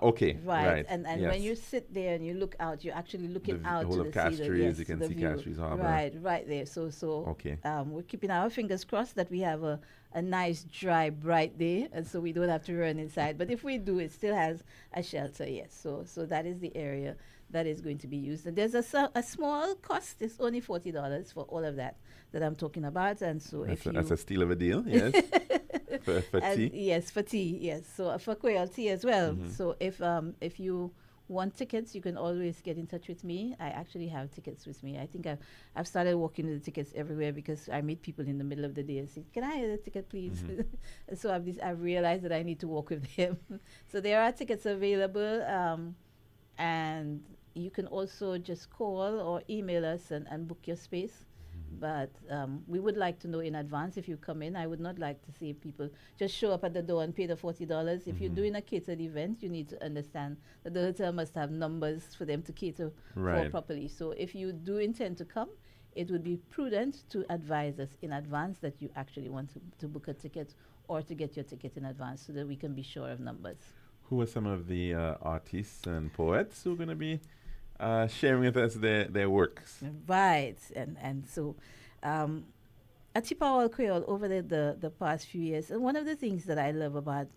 Okay. Right. And when you sit there and you look out, you're actually looking out to the Castries. You can see Castries Harbor. Right there. So okay. We're keeping our fingers crossed that we have a nice, dry, bright day, and so we don't have to run inside. But if we do, it still has a shelter, yes. So that is the area that is going to be used. And there's a small cost. It's only $40 for all of that I'm talking about. And so that's a steal of a deal, yes. for tea? Yes, for tea, yes. So for Creole tea as well. So if you want tickets, you can always get in touch with me. I actually have tickets with me. I think I've started walking with the tickets everywhere because I meet people in the middle of the day and say, "Can I have a ticket, please?" And so I've realized that I need to walk with them. So there are tickets available, and you can also just call or email us and book your space. But we would like to know in advance if you come in. I would not like to see people just show up at the door and pay the $40. If you're doing a catered event, you need to understand that the hotel must have numbers for them to cater for properly. So if you do intend to come, it would be prudent to advise us in advance that you actually want to book a ticket or to get your ticket in advance so that we can be sure of numbers. Who are some of the artists and poets who are going to be sharing with us their works? Right. And so a Tipawal Creole over the past few years, and one of the things that I love about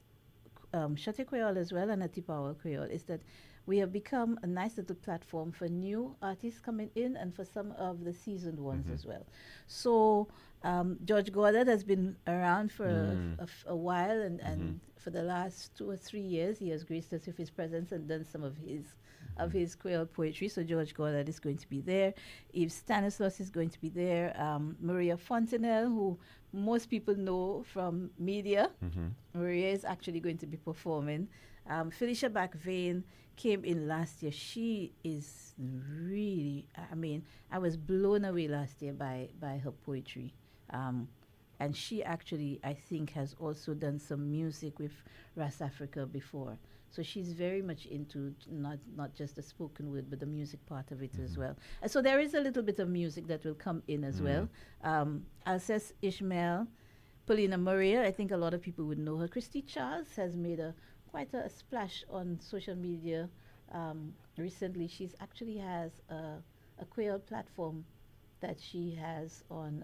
Chate Creole as well and a Tipawal Creole is that we have become a nice little platform for new artists coming in and for some of the seasoned ones as well. So George Goddard has been around for a while, and for the last 2 or 3 years he has graced us with his presence and done some of his Creole poetry. So George Goddard is going to be there. Yves Stanislaus is going to be there. Maria Fontenelle, who most people know from media. Maria is actually going to be performing. Felicia Backvein came in last year. She is really, I was blown away last year by her poetry. And she actually, I think, has also done some music with Ras Africa before. So she's very much into not just the spoken word, but the music part of it as well. And so there is a little bit of music that will come in as well. Alcest Ishmael Paulina Maria, I think a lot of people would know her. Christy Charles has made quite a splash on social media recently. She's actually has a queer platform that she has on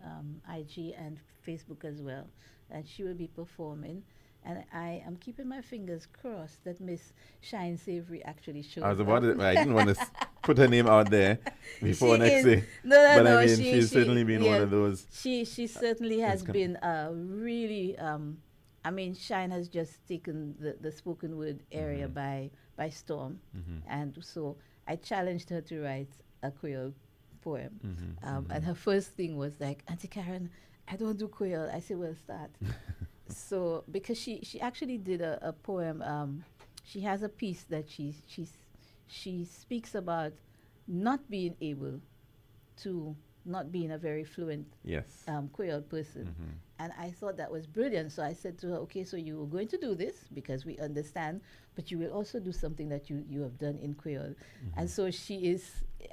IG and Facebook as well, and she will be performing. And I am keeping my fingers crossed that Miss Shine Savory actually shows I was up. about to, I didn't want to put her name out there before She next is- day. No, But no, I mean, she- she's she- certainly been one yeah, of those. She certainly has come- been really. I mean, Shine has just taken the spoken word area by storm, and so I challenged her to write a Creole poem. And her first thing was like, Auntie Karen, I don't do Creole. I said, well, start. So because she actually did a poem. She has a piece that she speaks about not being able to not being a very fluent Yes. Creole person. And I thought that was brilliant. So I said to her, okay, so you were going to do this because we understand, but you will also do something that you have done in Creole. And so she is,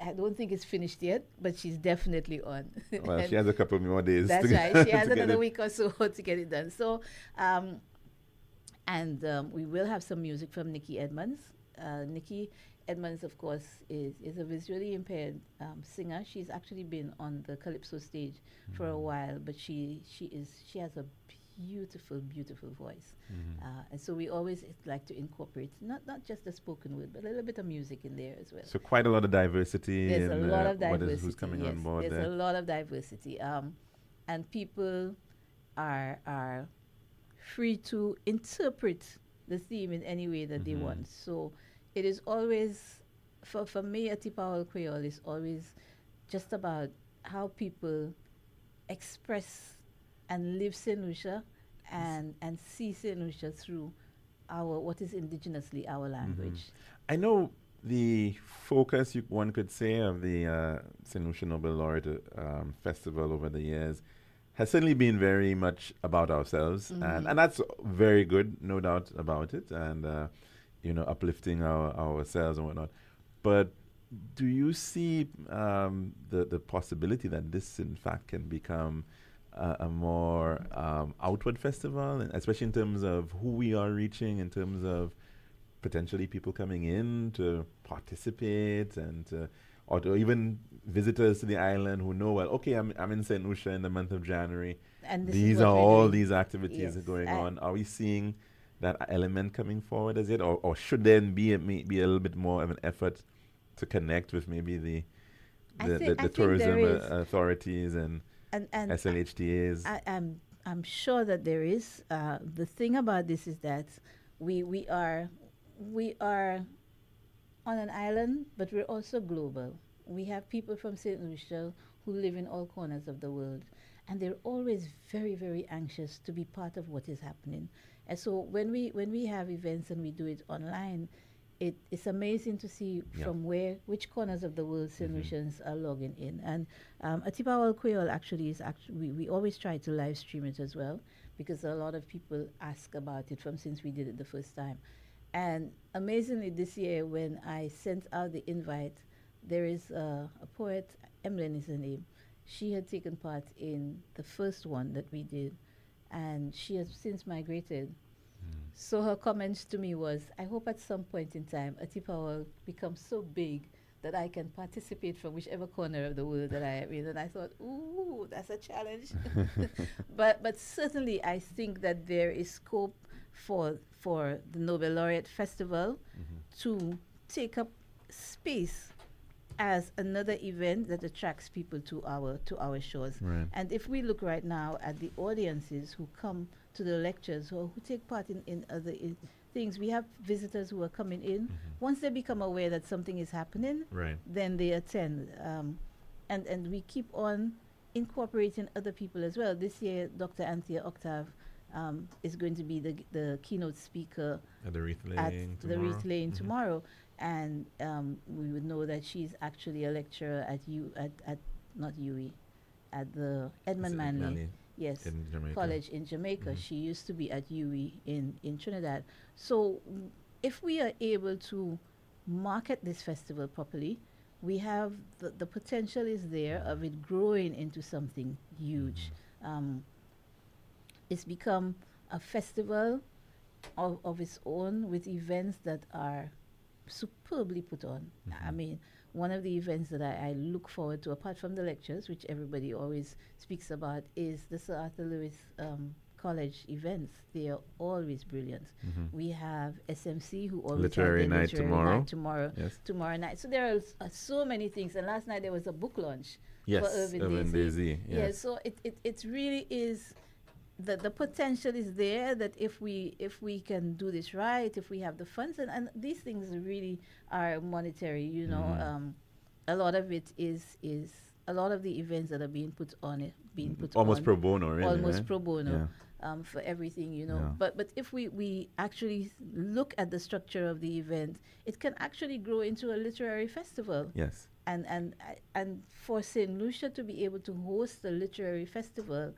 I don't think it's finished yet, but she's definitely on. Well, she has a couple more days. That's to right. She has to get another it. week or so to get it done. So, we will have some music from Nikki Edmonds. Nikki Edmonds, of course, is a visually impaired singer. She's actually been on the Calypso stage for a while, but she has a beautiful voice. And so we always like to incorporate not just the spoken word, but a little bit of music in there as well. So quite a lot of diversity. There's a in, lot of what diversity. is, who's coming yes, on board there's there. a lot of diversity. And people are free to interpret the theme in any way that they want. So it is always, for me, a Tipawal Creole is always just about how people express and live St. Lucia and see St. Lucia through what is indigenously our language. I know the focus, one could say, of the St. Lucia Nobel Laureate Festival over the years has certainly been very much about ourselves, and that's very good, no doubt about it, and uplifting ourselves and whatnot. But do you see the possibility that this, in fact, can become a more outward festival, and especially in terms of who we are reaching, in terms of potentially people coming in to participate and or to even visitors to the island who know, well, okay, I'm in St. Lucia in the month of January. And this These is what are we're all doing. these activities Yes, going I- on. Are we seeing that element coming forward as yet? Or should there be a little bit more of an effort to connect with maybe the I think there tourism is. authorities and And SLHTAs? I'm sure that there is. The thing about this is that we are on an island, but we're also global. We have people from St. Lucia who live in all corners of the world, and they're always very, very anxious to be part of what is happening. And so when we have events and we do it online, it's amazing to see from which corners of the world St. Lucians are logging in. And Atipawal Creole actually we always try to live stream it as well, because a lot of people ask about it since we did it the first time. And amazingly, this year when I sent out the invite, there is a poet, Emlyn is her name. She had taken part in the first one that we did, and she has since migrated. So her comments to me was, I hope at some point in time Atipawal becomes so big that I can participate from whichever corner of the world that I am in. And I thought, ooh, that's a challenge. But certainly I think that there is scope for the Nobel Laureate Festival to take up space as another event that attracts people to our shores. Right. And if we look right now at the audiences who come to the lectures or who take part in other things, we have visitors who are coming in. Once they become aware that something is happening, Right. then they attend. And we keep on incorporating other people as well. This year, Dr. Anthea Octave is going to be the keynote speaker At the Wreath at Laying the tomorrow. Wreath Laying tomorrow. And we would know that she's actually a lecturer at not UWI, at the Edmund Manley. Yes, in Jamaica. college in Jamaica. She used to be at UWI in Trinidad. So if we are able to market this festival properly, we have the potential is there of it growing into something huge. it's become a festival of its own, with events that are superbly put on. I mean, one of the events that I look forward to, apart from the lectures, which everybody always speaks about, is the Sir Arthur Lewis College events. They are always brilliant. We have SMC, who always Literary have their night tomorrow. Yes. Tomorrow night. So there are so many things. And last night there was a book launch Yes, for Irvin Irvin Daisy. Daisy, Yeah, yes. so it really is. The potential is there, that if we can do this right, if we have the funds, and these things really are monetary, you know. A lot of it is a lot of the events that are being put on almost pro bono, really, almost right? pro bono, Yeah. for everything, you know. Yeah. But if we actually look at the structure of the event, it can actually grow into a literary festival. Yes. And for St. Lucia to be able to host a literary festival,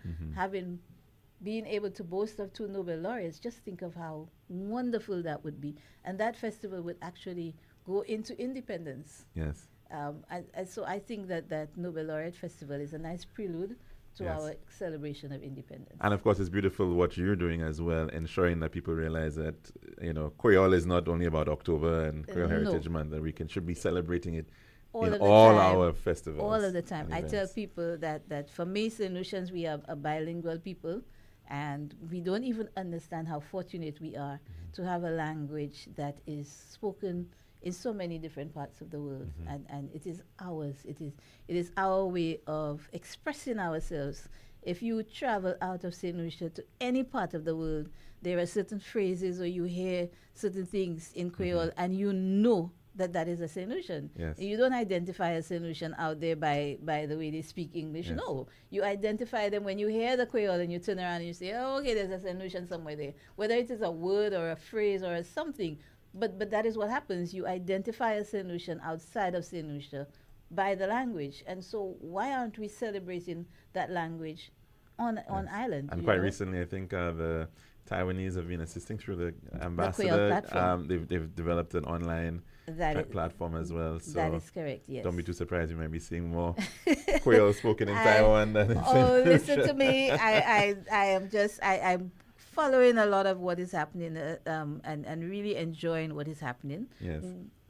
being able to boast of 2 Nobel laureates, just think of how wonderful that would be. And that festival would actually go into independence. Yes. And so I think that Nobel Laureate Festival is a nice prelude to Yes. our celebration of independence. And of course, it's beautiful what you're doing as well, ensuring that people realize that, you know, Creole is not only about October and Creole Heritage Month, that we should be celebrating it in all our festivals. All of the time. and I tell events. people that for me, St. Lucians, we are a bilingual people, and we don't even understand how fortunate we are to have a language that is spoken in so many different parts of the world, and it is ours. It is our way of expressing ourselves. If you travel out of St. Lucia to any part of the world, there are certain phrases, or you hear certain things in Creole, and you know that is a St. Lucian. Yes. You don't identify a St. Lucian out there by the way they speak English. Yes. No, you identify them when you hear the Creole and you turn around and you say, oh, okay, there's a St. Lucian somewhere there. Whether it is a word or a phrase or something, but that is what happens. You identify a St. Lucian outside of St. Lucia by the language. And so why aren't we celebrating that language on island? And you quite know? recently, I think the Taiwanese have been assisting through the ambassador. platform. They've developed an online platform as well. So that is correct, yes. don't be too surprised. You might be seeing more Creole spoken in Taiwan than in Oh, St. listen Lucia. to me. I'm following a lot of what is happening, and really enjoying what is happening. Yes.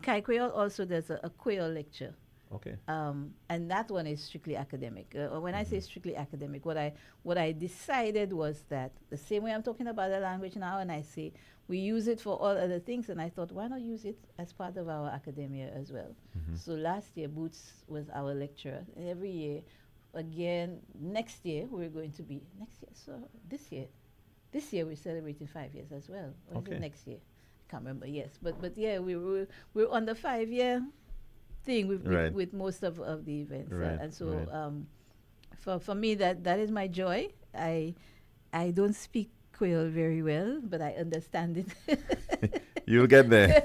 Kai Creole also does a Creole lecture. Okay. And that one is strictly academic. When I say strictly academic, what I decided was that the same way I'm talking about the language now, and I say we use it for all other things, and I thought, why not use it as part of our academia as well? So last year, Boots was our lecturer. And every year, again, next year, we're going to be, so this year we're celebrating 5 years as well. Or is Okay. it next year? I can't remember, yes. But yeah, we're on the 5-year thing with most of the events. Right, And so for me, that is my joy. I don't speak Creole very well, but I understand it. You'll get there.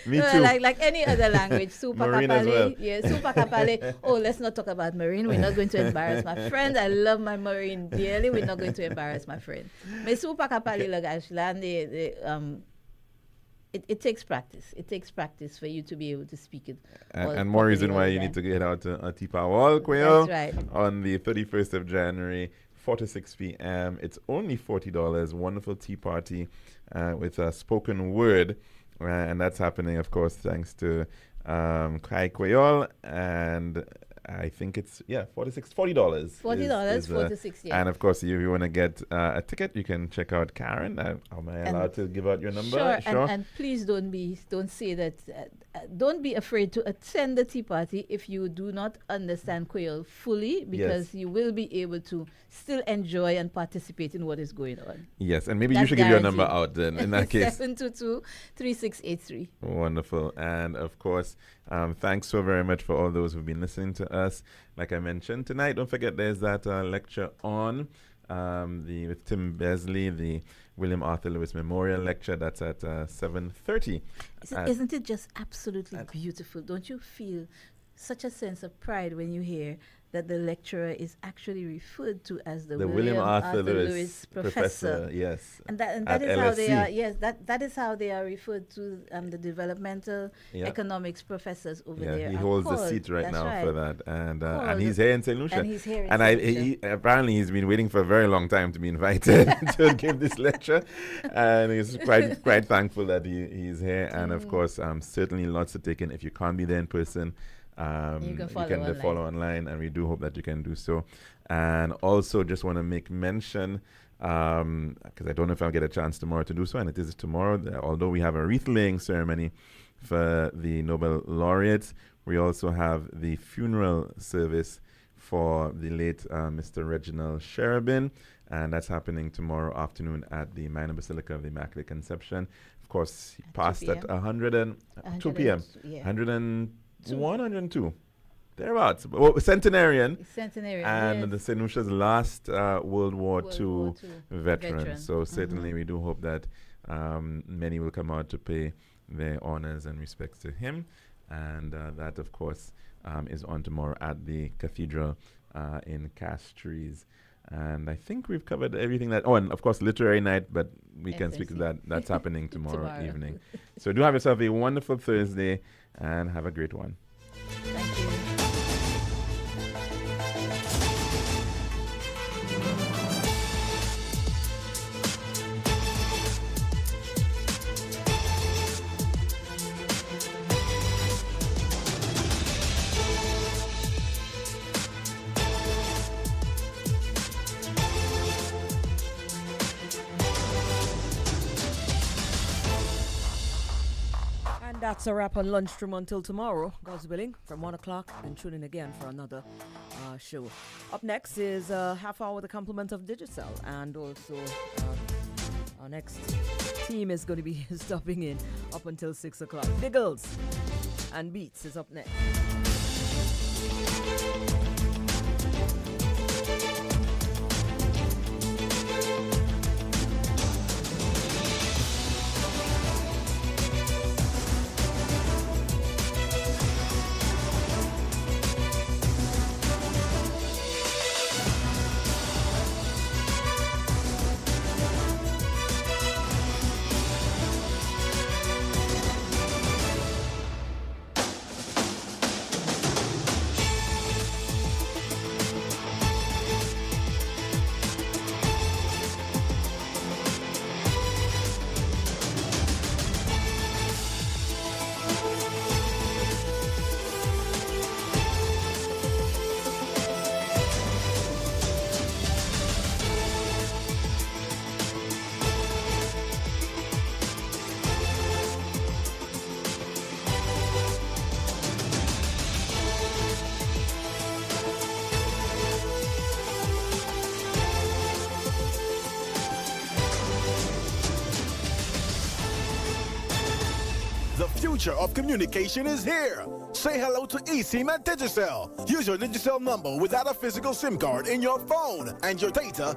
Me too. Like any other language. Marine as well. Yeah, Super Kapale. Oh, let's not talk about Marine. We're not going to embarrass my friend. I love my Marine dearly. We're not going to embarrass my friend. Mais Super Kapale Lagashland, it takes practice. It takes practice for you to be able to speak it. And more reason why you need to get out to Tipa Wall Creole That's right. on the 31st of January, 4 to 6 p.m. It's only $40. Wonderful tea party with a spoken word. And that's happening, of course, thanks to Kai Creole. And I think it's, $40. $40, 4 to 6, yeah. And of course, if you want to get a ticket, you can check out Karen. Am I allowed to give out your number? Sure. And please don't say that. Don't be afraid to attend the tea party if you do not understand Creole fully, because you will be able to still enjoy and participate in what is going on. Yes, and maybe That's you should give your number guaranteed. out then in that case. 722-3683. Wonderful. And of course, thanks so very much for all those who've been listening to us. Like I mentioned tonight, don't forget there's that lecture on with Tim Besley, the William Arthur Lewis Memorial Lecture. That's at 7:30. Isn't it just absolutely beautiful? Don't you feel such a sense of pride when you hear that the lecturer is actually referred to as the William Arthur Lewis Lewis Professor, yes. And that at is how they LSE. are. Yes, that is how they are referred to. The developmental economics professors over there. He are holds the called. seat right That's now for that, and Called. he's here in St. Lucia. And he's here in And St. Lucia. apparently he's been waiting for a very long time to be invited to give this lecture, and he's quite thankful that he's here. And of course, certainly lots to take in. If you can't be there in person, you can follow online, and we do hope that you can do so. And also just want to make mention, because I don't know if I'll get a chance tomorrow to do so, and it is tomorrow, although we have a wreath-laying ceremony for the Nobel laureates, we also have the funeral service for the late Mr. Reginald Cherubin, and that's happening tomorrow afternoon at the Minor Basilica of the Immaculate Conception. Of course, he passed at 2 p.m. 101, 102. Thereabouts. Centenarian. And the St. Lucia's last World War II veteran. So certainly we do hope that many will come out to pay their honors and respects to him. And that, of course, is on tomorrow at the cathedral in Castries. And I think we've covered everything that... Oh, and of course, literary night, but we can speak to that. That's happening tomorrow evening. So do have yourself a wonderful Thursday and have a great one. Thank you. That's a wrap on Lunchtime until tomorrow, God's willing, from 1 o'clock, and tune in again for another show. Up next is a half hour with a complement of Digicel, and also our next team is going to be stopping in up until 6 o'clock. Biggles and Beats is up next. The future of communication is here. Say hello to eSIM at Digicel. Use your Digicel number without a physical SIM card in your phone, and your data